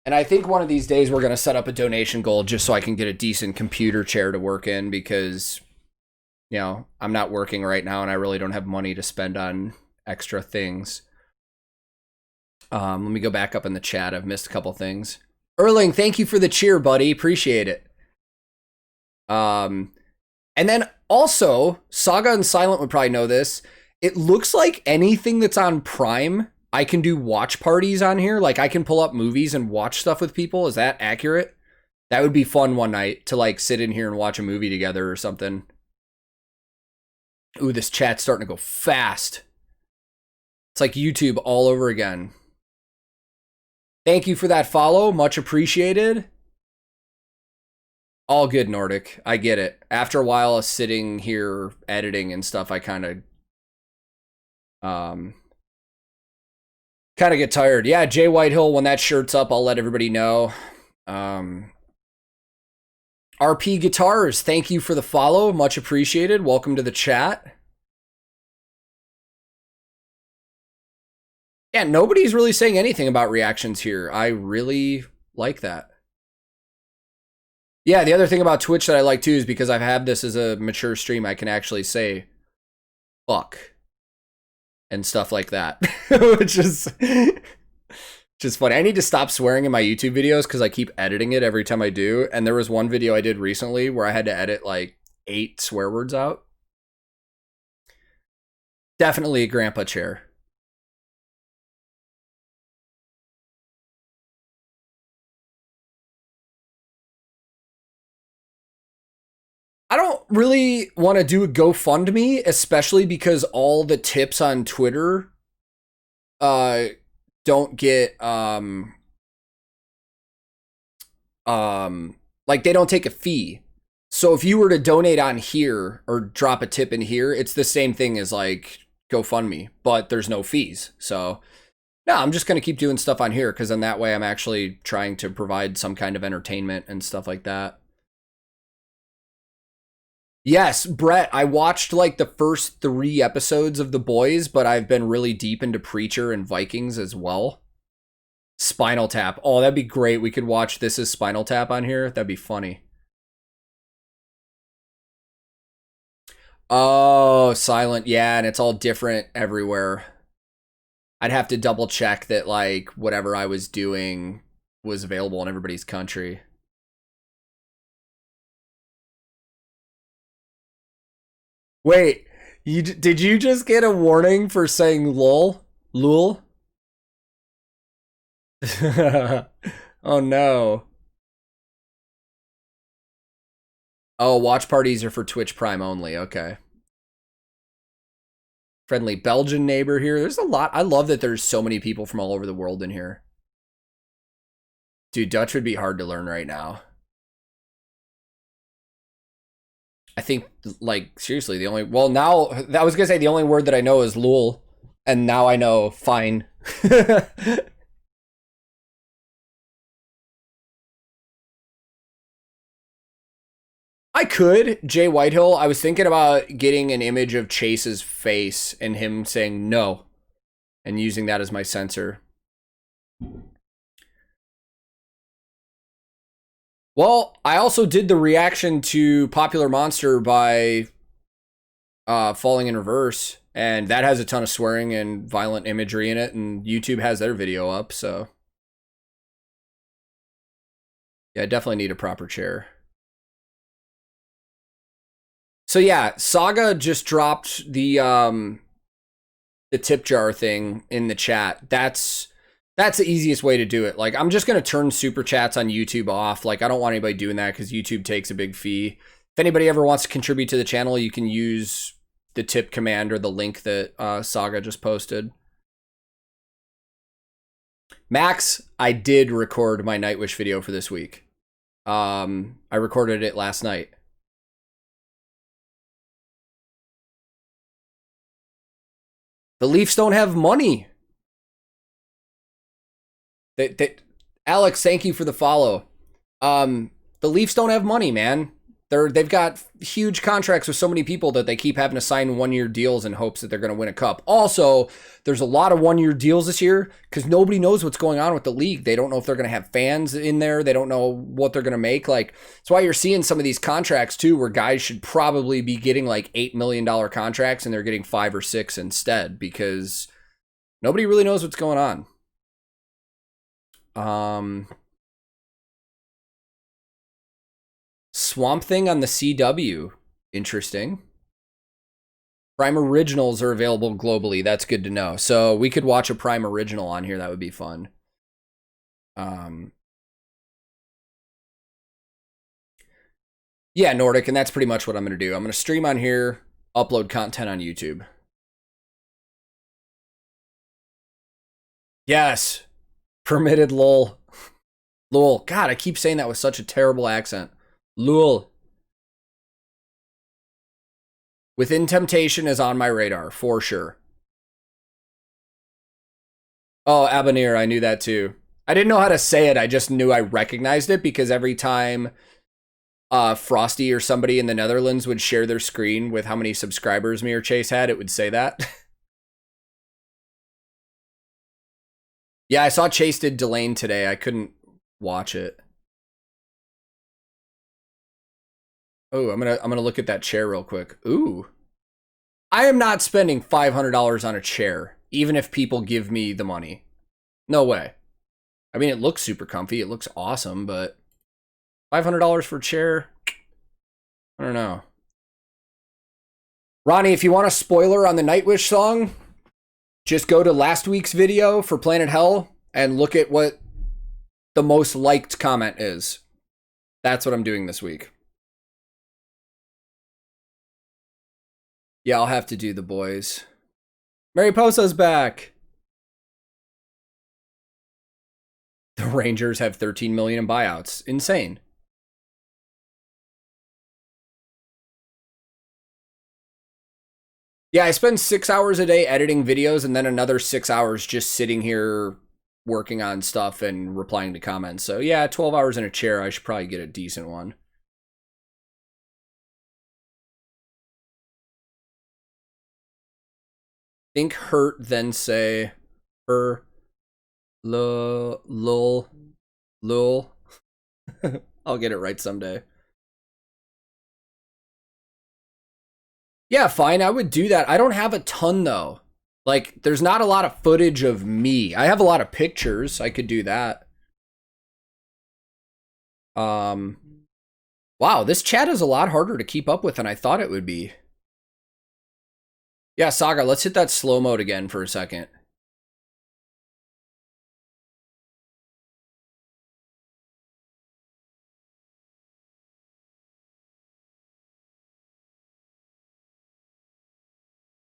And I think one of these days we're going to set up a donation goal just so I can get a decent computer chair to work in because, you know, I'm not working right now and I really don't have money to spend on extra things. Let me go back up in the chat. I've missed a couple things. Erling, thank you for the cheer, buddy. Appreciate it. And then also, Saga and Silent would probably know this. It looks like anything that's on Prime, I can do watch parties on here. Like, I can pull up movies and watch stuff with people. Is that accurate? That would be fun one night to, like, sit in here and watch a movie together or something. Ooh, this chat's starting to go fast. It's like YouTube all over again. Thank you for that follow. Much appreciated. All good, Nordic. I get it. After a while of sitting here editing and stuff, I kind of get tired. Yeah, Jay Whitehill, when that shirt's up, I'll let everybody know. RP Guitars, thank you for the follow. Much appreciated. Welcome to the chat. Yeah, nobody's really saying anything about reactions here. I really like that. Yeah, the other thing about Twitch that I like too is because I've had this as a mature stream, I can actually say fuck and stuff like that, which is just funny. I need to stop swearing in my YouTube videos because I keep editing it every time I do. And there was one video I did recently where I had to edit like 8 swear words out. Definitely a grandpa chair. I don't really want to do a GoFundMe, especially because all the tips on Twitter don't get like they don't take a fee. So if you were to donate on here or drop a tip in here, it's the same thing as like GoFundMe, but there's no fees. So no, I'm just going to keep doing stuff on here because then that way I'm actually trying to provide some kind of entertainment and stuff like that. Yes, Brett, I watched like the first 3 episodes of The Boys, but I've been really deep into Preacher and Vikings as well. Spinal Tap. Oh, that'd be great. We could watch This Is Spinal Tap on here. That'd be funny. Oh, silent. Yeah, and it's all different everywhere. I'd have to double check that like whatever I was doing was available in everybody's country. Wait, did you just get a warning for saying lol? Lul? Oh no. Oh, watch parties are for Twitch Prime only. Okay. Friendly Belgian neighbor here. There's a lot. I love that there's so many people from all over the world in here. Dude, Dutch would be hard to learn right now. I think, like, seriously, the only... Well, now, I was going to say the only word that I know is lul. And now I know fine. I could. Jay Whitehill, I was thinking about getting an image of Chase's face and him saying no. And using that as my censor. Well, I also did the reaction to Popular Monster by Falling in Reverse, and that has a ton of swearing and violent imagery in it, and YouTube has their video up, so... Yeah, I definitely need a proper chair. So yeah, Saga just dropped the tip jar thing in the chat. That's the easiest way to do it. Like, I'm just going to turn super chats on YouTube off. Like, I don't want anybody doing that because YouTube takes a big fee. If anybody ever wants to contribute to the channel, you can use the tip command or the link that Saga just posted. Max, I did record my Nightwish video for this week. I recorded it last night. The Leafs don't have money. Alex, thank you for the follow. The Leafs don't have money, man. They've got huge contracts with so many people that they keep having to sign one-year deals in hopes that they're going to win a cup. Also, there's a lot of one-year deals this year because nobody knows what's going on with the league. They don't know if they're going to have fans in there. They don't know what they're going to make. Like, that's why you're seeing some of these contracts too, where guys should probably be getting like $8 million contracts and they're getting 5 or 6 instead because nobody really knows what's going on. Swamp Thing on the CW. Interesting. Prime Originals are available globally. That's good to know. So we could watch a Prime Original on here. That would be fun. Yeah, Nordic, and that's pretty much what I'm going to do. I'm going to stream on here, upload content on YouTube. Yes. Permitted lol. Lol. God, I keep saying that with such a terrible accent. Lul. Within Temptation is on my radar, for sure. Oh, Abanir, I knew that too. I didn't know how to say it, I just knew I recognized it because every time Frosty or somebody in the Netherlands would share their screen with how many subscribers me or Chase had, it would say that. Yeah, I saw Chase did Delane today. I couldn't watch it. Oh, I'm gonna look at that chair real quick. Ooh. I am not spending $500 on a chair, even if people give me the money. No way. I mean, it looks super comfy. It looks awesome, but $500 for a chair? I don't know. Ronnie, if you want a spoiler on the Nightwish song, just go to last week's video for Planet Hell and look at what the most liked comment is. That's what I'm doing this week. Yeah, I'll have to do The Boys. Mariposa's back. The Rangers have 13 million in buyouts. Insane. Yeah, I spend 6 hours a day editing videos and then another 6 hours just sitting here working on stuff and replying to comments. So yeah, 12 hours in a chair, I should probably get a decent one. Think hurt, then say her. Lul. I'll get it right someday. Yeah, fine. I would do that. I don't have a ton though. Like, there's not a lot of footage of me. I have a lot of pictures. I could do that. Wow, this chat is a lot harder to keep up with than I thought it would be. Yeah, Saga, let's hit that slow mode again for a second.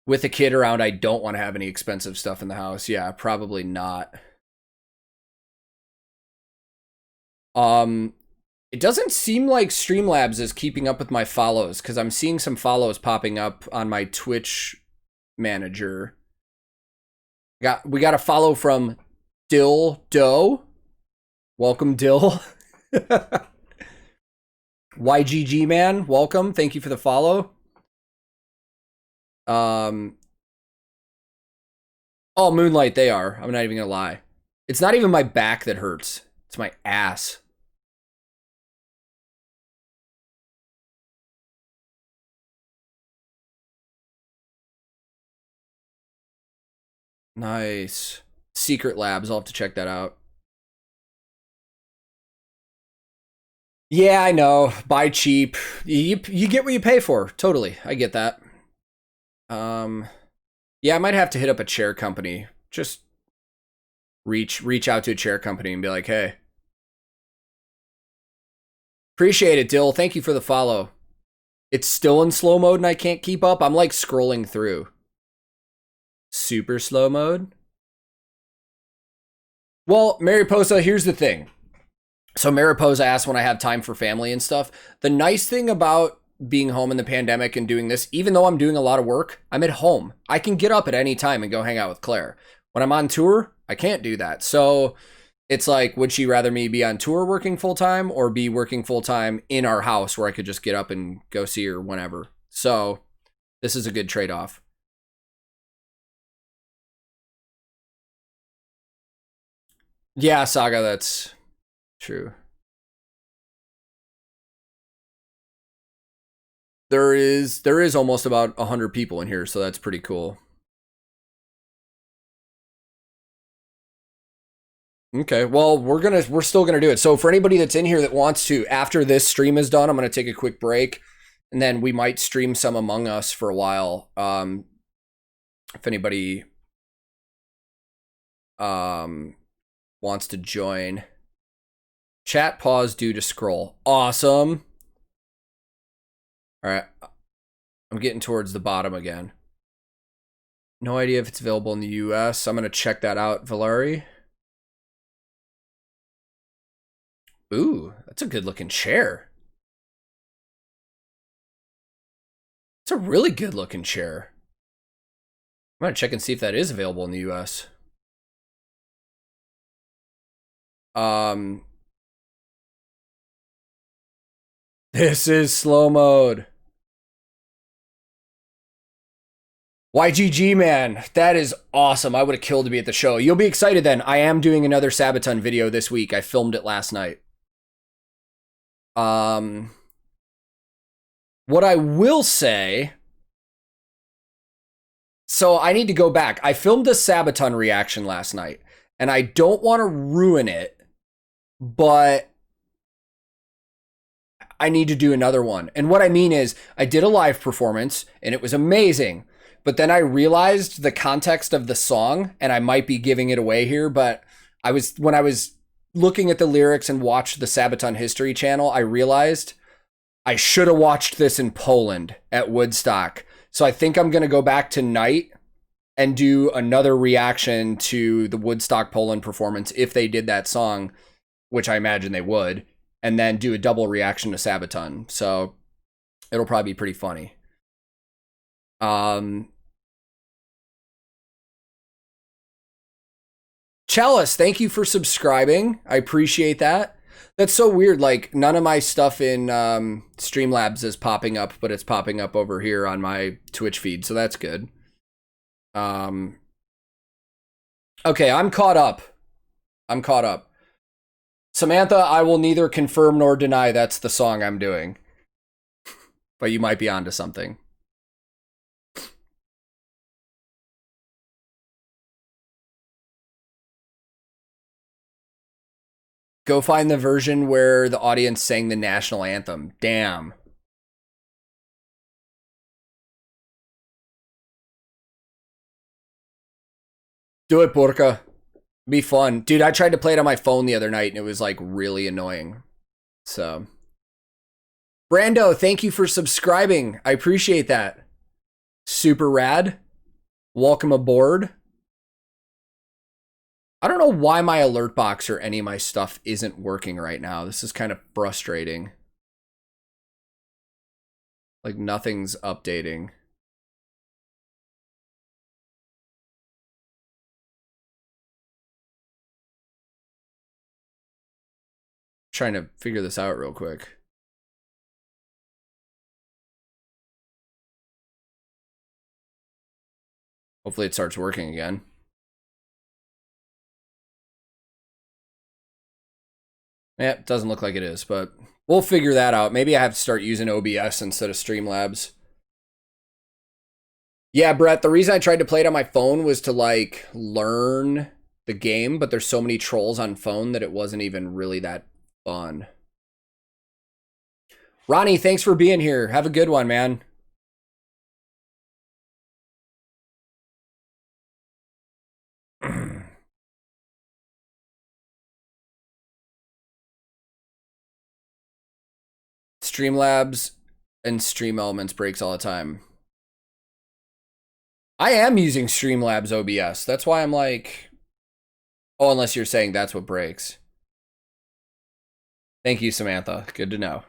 With a kid around, I don't want to have any expensive stuff in the house. Yeah, probably not. It doesn't seem like Streamlabs is keeping up with my follows because I'm seeing some follows popping up on my Twitch manager. We got a follow from Dill Doe. Welcome, Dill. YGG man, welcome. Thank you for the follow. Oh, Moonlight, they are. I'm not even gonna lie. It's not even my back that hurts. It's my ass. Nice. Secret Labs, I'll have to check that out. Yeah, I know. Buy cheap. You get what you pay for. Totally. I get that. Yeah, I might have to hit up a chair company. Just reach out to a chair company and be like, hey. Appreciate it, Dill. Thank you for the follow. It's still in slow mode and I can't keep up. I'm like scrolling through. Super slow mode. Well, Mariposa, here's the thing. So Mariposa asked when I have time for family and stuff. The nice thing about being home in the pandemic and doing this, even though I'm doing a lot of work, I'm at home. I can get up at any time and go hang out with Claire. When I'm on tour, I can't do that. So it's like, would she rather me be on tour working full time or be working full time in our house where I could just get up and go see her whenever? So this is a good trade-off. Yeah, Saga, that's true. There is almost about 100 people in here, so that's pretty cool. Okay, well, we're still gonna do it. So for anybody that's in here that wants to, after this stream is done, I'm gonna take a quick break, and then we might stream some Among Us for a while. If anybody wants to join. Chat pause due to scroll. Awesome. All right, I'm getting towards the bottom again. No idea if it's available in the US. I'm gonna check that out, Valari. Ooh, that's a good looking chair. It's a really good looking chair. I'm gonna check and see if that is available in the US. This is slow mode. YGG, man, that is awesome. I would have killed to be at the show. You'll be excited then. I am doing another Sabaton video this week. I filmed it last night. What I will say, so I need to go back. I filmed a Sabaton reaction last night, and I don't want to ruin it, but I need to do another one. And what I mean is, I did a live performance, and it was amazing. But then I realized the context of the song, and I might be giving it away here, but when I was looking at the lyrics and watched the Sabaton History channel, I realized I should have watched this in Poland at Woodstock. So I think I'm going to go back tonight and do another reaction to the Woodstock Poland performance if they did that song, which I imagine they would, and then do a double reaction to Sabaton. So it'll probably be pretty funny. Chalice, thank you for subscribing. I appreciate that. That's so weird. Like, none of my stuff in Streamlabs is popping up, but it's popping up over here on my Twitch feed, so that's good. Okay, I'm caught up. Samantha, I will neither confirm nor deny that's the song I'm doing. But you might be onto something. Go find the version where the audience sang the national anthem. Damn. Do it, Burka. Be fun. Dude, I tried to play it on my phone the other night and it was like really annoying. So. Brando, thank you for subscribing. I appreciate that. Super rad. Welcome aboard. I don't know why my alert box or any of my stuff isn't working right now. This is kind of frustrating. Like nothing's updating. Trying to figure this out real quick. Hopefully it starts working again. Yeah, it doesn't look like it is, but we'll figure that out. Maybe I have to start using OBS instead of Streamlabs. Yeah, Brett, the reason I tried to play it on my phone was to like learn the game, but there's so many trolls on phone that it wasn't even really that fun. Ronnie, thanks for being here. Have a good one, man. Streamlabs and Stream Elements breaks all the time. I am using Streamlabs OBS. That's why I'm like, oh, unless you're saying that's what breaks. Thank you, Samantha. Good to know.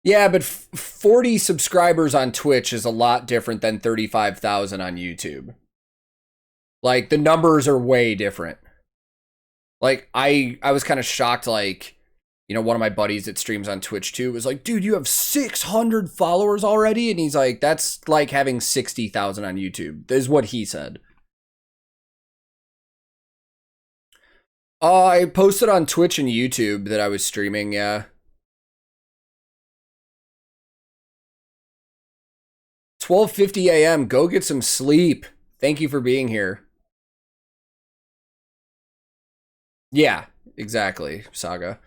Yeah, but 40 subscribers on Twitch is a lot different than 35,000 on YouTube. Like, the numbers are way different. Like, I was kind of shocked, like, you know, one of my buddies that streams on Twitch too was like, dude, you have 600 followers already? And he's like, that's like having 60,000 on YouTube. This is what he said. I posted on Twitch and YouTube that I was streaming, yeah. 12:50 a.m. Go get some sleep. Thank you for being here. Yeah, exactly, Saga.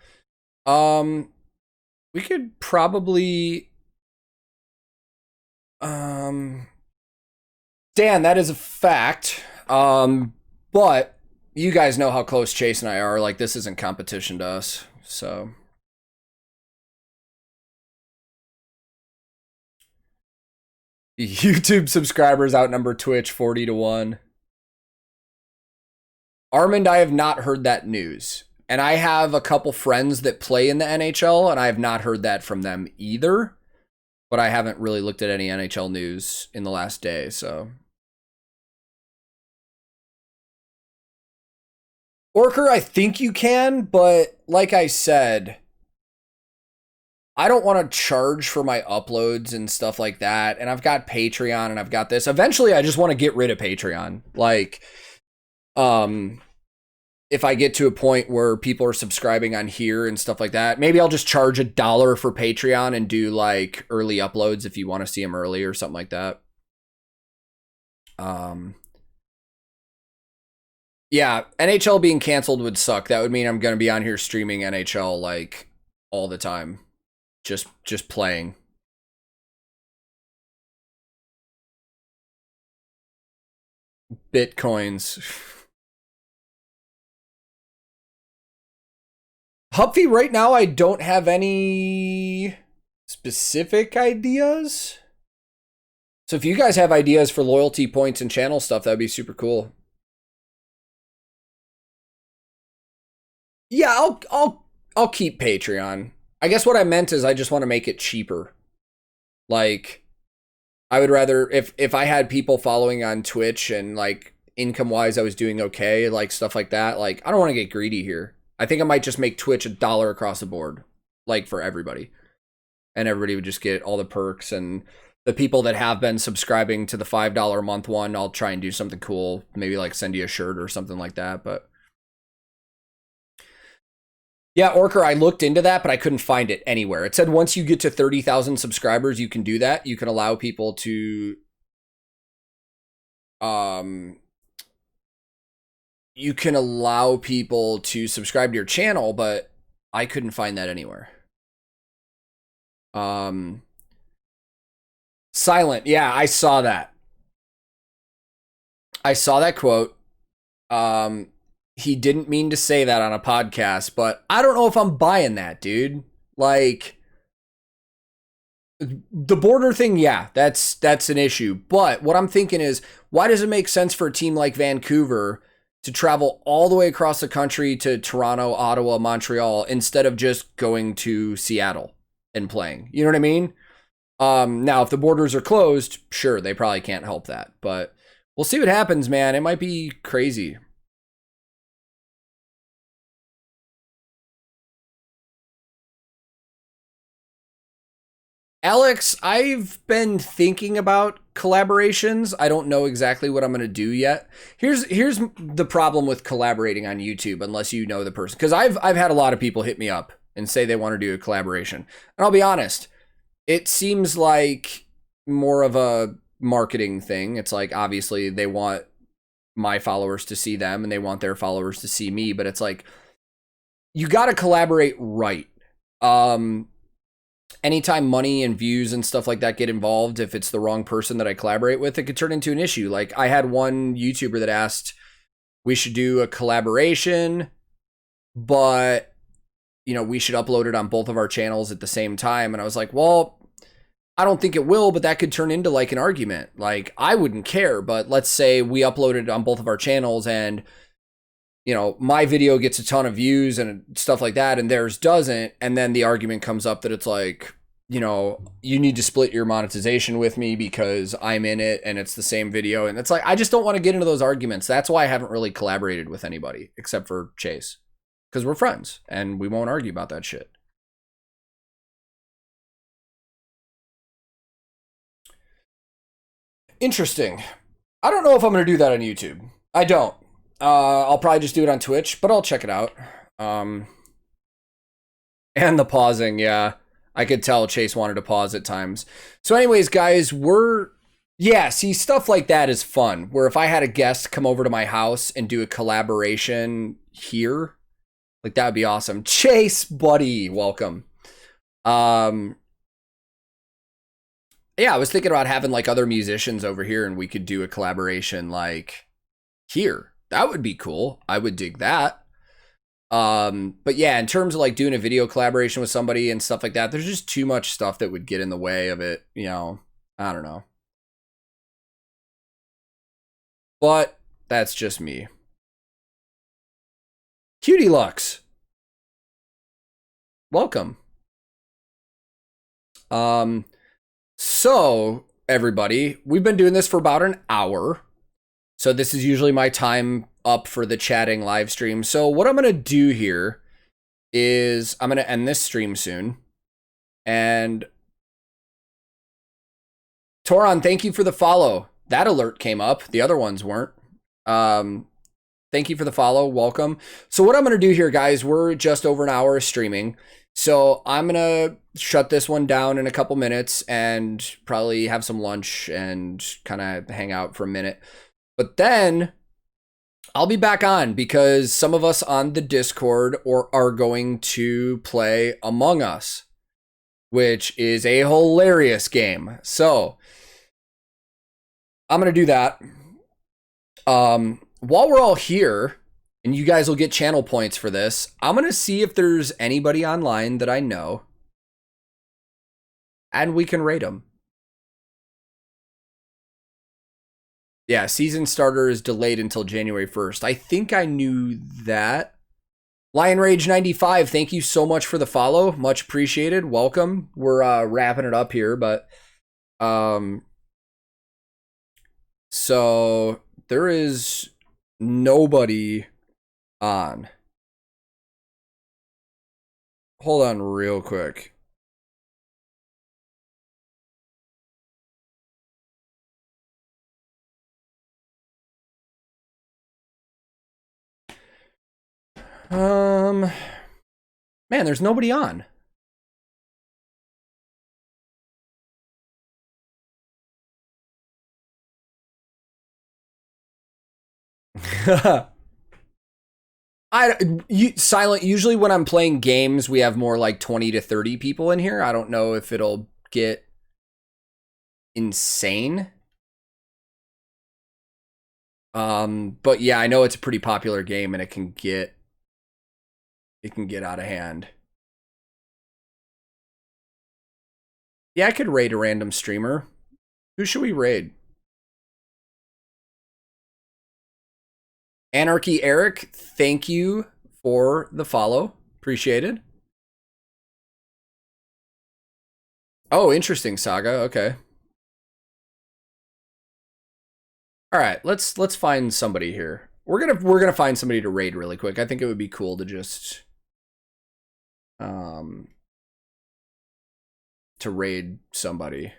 We could probably Dan, that is a fact. But you guys know how close Chase and I are. Like, this isn't competition to us, so. YouTube subscribers outnumber Twitch 40-1. Armand, I have not heard that news. And I have a couple friends that play in the NHL, and I have not heard that from them either. But I haven't really looked at any NHL news in the last day, so. Orker, I think you can, but like I said, I don't want to charge for my uploads and stuff like that. And I've got Patreon and I've got this. Eventually, I just want to get rid of Patreon. Like, if I get to a point where people are subscribing on here and stuff like that, maybe I'll just charge $1 for Patreon and do like early uploads if you want to see them early or something like that. Yeah, NHL being canceled would suck. That would mean I'm going to be on here streaming NHL like all the time. Just playing. Bitcoins. Huffy, right now I don't have any specific ideas. So if you guys have ideas for loyalty points and channel stuff, that'd be super cool. Yeah, I'll keep Patreon. I guess what I meant is I just want to make it cheaper. Like, I would rather if I had people following on Twitch and like income wise I was doing okay, like stuff like that, like I don't want to get greedy here. I think I might just make Twitch $1 across the board, like for everybody. and everybody would just get all the perks. And the people that have been subscribing to the $5 a month one, I'll try and do something cool, maybe like send you a shirt or something like that. But yeah, Orker, I looked into that, but I couldn't find it anywhere. It said once you get to 30,000 subscribers, you can do that. You can allow people to you can allow people to subscribe to your channel, but I couldn't find that anywhere. Silent. Yeah, I saw that. I saw that quote. He didn't mean to say that on a podcast, but I don't know if I'm buying that, dude. Like, the border thing, yeah, that's an issue. But what I'm thinking is, why does it make sense for a team like Vancouver to travel all the way across the country to Toronto, Ottawa, Montreal, instead of just going to Seattle and playing? You know what I mean? Now, if the borders are closed, sure, they probably can't help that. But we'll see what happens, man. It might be crazy. Alex, I've been thinking about collaborations. I don't know exactly what I'm going to do yet. Here's the problem with collaborating on YouTube, unless you know the person. Because I've had a lot of people hit me up and say they want to do a collaboration. And I'll be honest, it seems like more of a marketing thing. It's like, obviously, they want my followers to see them and they want their followers to see me. But it's like, you got to collaborate right. Anytime money and views and stuff like that get involved, if it's the wrong person that I collaborate with, it could turn into an issue. Like, I had one YouTuber that asked we should do a collaboration, but, you know, we should upload it on both of our channels at the same time. And I was like, well, I don't think it will, but that could turn into like an argument. Like, I wouldn't care, but let's say we upload it on both of our channels and, you know, my video gets a ton of views and stuff like that, and theirs doesn't. And then the argument comes up that it's like, you know, you need to split your monetization with me because I'm in it and it's the same video. And it's like, I just don't want to get into those arguments. That's why I haven't really collaborated with anybody except for Chase, because we're friends and we won't argue about that shit. Interesting. I don't know if I'm going to do that on YouTube. I don't. I'll probably just do it on Twitch, but I'll check it out. And the pausing, yeah. I could tell Chase wanted to pause at times. So anyways, guys, yeah, see, stuff like that is fun. Where if I had a guest come over to my house and do a collaboration here, like, that would be awesome. Chase, buddy, welcome. Yeah, I was thinking about having like other musicians over here and we could do a collaboration like here. That would be cool. I would dig that. But yeah, in terms of like doing a video collaboration with somebody and stuff like that, there's just too much stuff that would get in the way of it. You know, I don't know. But that's just me. Cutie Lux, welcome. So everybody, we've been doing this for about an hour. So this is usually my time up for the chatting live stream. So what I'm going to do here is I'm going to end this stream soon. And Toron, thank you for the follow. That alert came up. The other ones weren't. Thank you for the follow. Welcome. So what I'm going to do here, guys, we're just over an hour of streaming. So I'm going to shut this one down in a couple minutes and probably have some lunch and kind of hang out for a minute. But then I'll be back on because some of us on the Discord are going to play Among Us, which is a hilarious game. So I'm going to do that. While we're all here, and you guys will get channel points for this, I'm going to see if there's anybody online that I know, and we can rate them. Yeah, season starter is delayed until January 1st. I think I knew that. Lion Rage 95, thank you so much for the follow. Much appreciated. Welcome. We're wrapping it up here, but so there is nobody on. Hold on real quick. Man, there's nobody on. Silent. Usually when I'm playing games, we have more like 20 to 30 people in here. I don't know if it'll get insane. But yeah, I know it's a pretty popular game and it can get out of hand. Yeah, I could raid a random streamer. Who should we raid? Anarchy Eric, thank you for the follow. Appreciated. Oh, interesting, Saga. Okay. All right, let's find somebody here. We're gonna find somebody to raid really quick. I think it would be cool to just to raid somebody.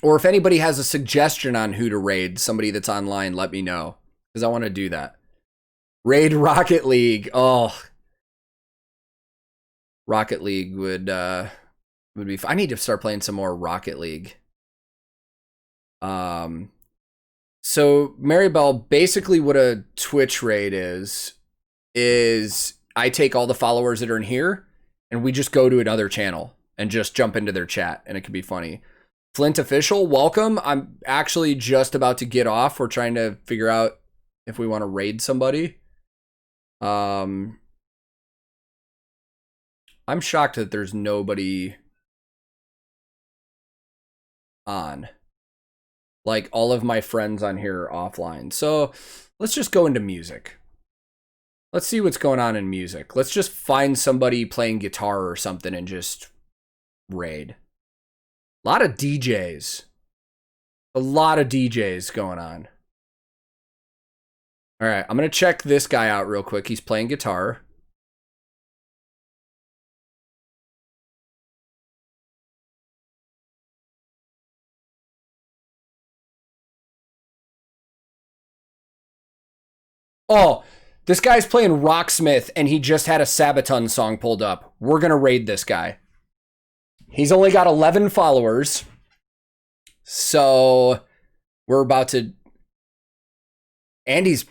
Or if anybody has a suggestion on who to raid, somebody that's online, let me know. Because I want to do that. Raid Rocket League. Oh. Rocket League would be fun. I need to start playing some more Rocket League. So Maribel, basically what a Twitch raid is I take all the followers that are in here and we just go to another channel and just jump into their chat and it can be funny. Flint Official, welcome. I'm actually just about to get off. We're trying to figure out if we want to raid somebody. I'm shocked that there's nobody on. Like, all of my friends on here are offline. So let's just go into music. Let's see what's going on in music. Let's just find somebody playing guitar or something and just raid. A lot of DJs. A lot of DJs going on. All right, I'm going to check this guy out real quick. He's playing guitar. Oh, this guy's playing Rocksmith and he just had a Sabaton song pulled up. We're going to raid this guy. He's only got 11 followers. So we're about to... And he's...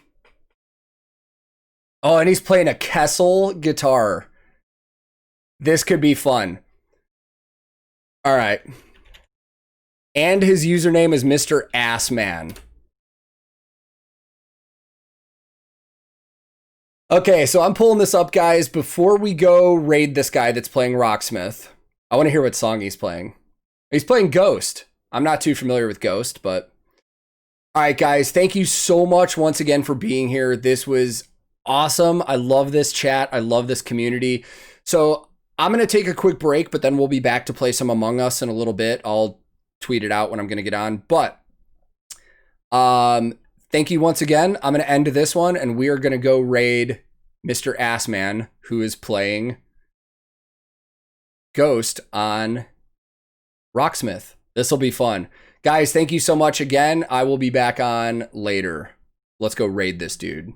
Oh, and he's playing a Kessel guitar. This could be fun. All right. And his username is Mr. Assman. Okay, so I'm pulling this up, guys. Before we go raid this guy that's playing Rocksmith, I want to hear what song he's playing. He's playing Ghost. I'm not too familiar with Ghost, but... All right, guys, thank you so much once again for being here. This was awesome. I love this chat. I love this community. So I'm going to take a quick break, but then we'll be back to play some Among Us in a little bit. I'll tweet it out when I'm going to get on. But thank you once again. I'm going to end this one, and we are going to go raid Mr. Assman, who is playing Ghost on Rocksmith. This will be fun. Guys, thank you so much again. I will be back on later. Let's go raid this dude.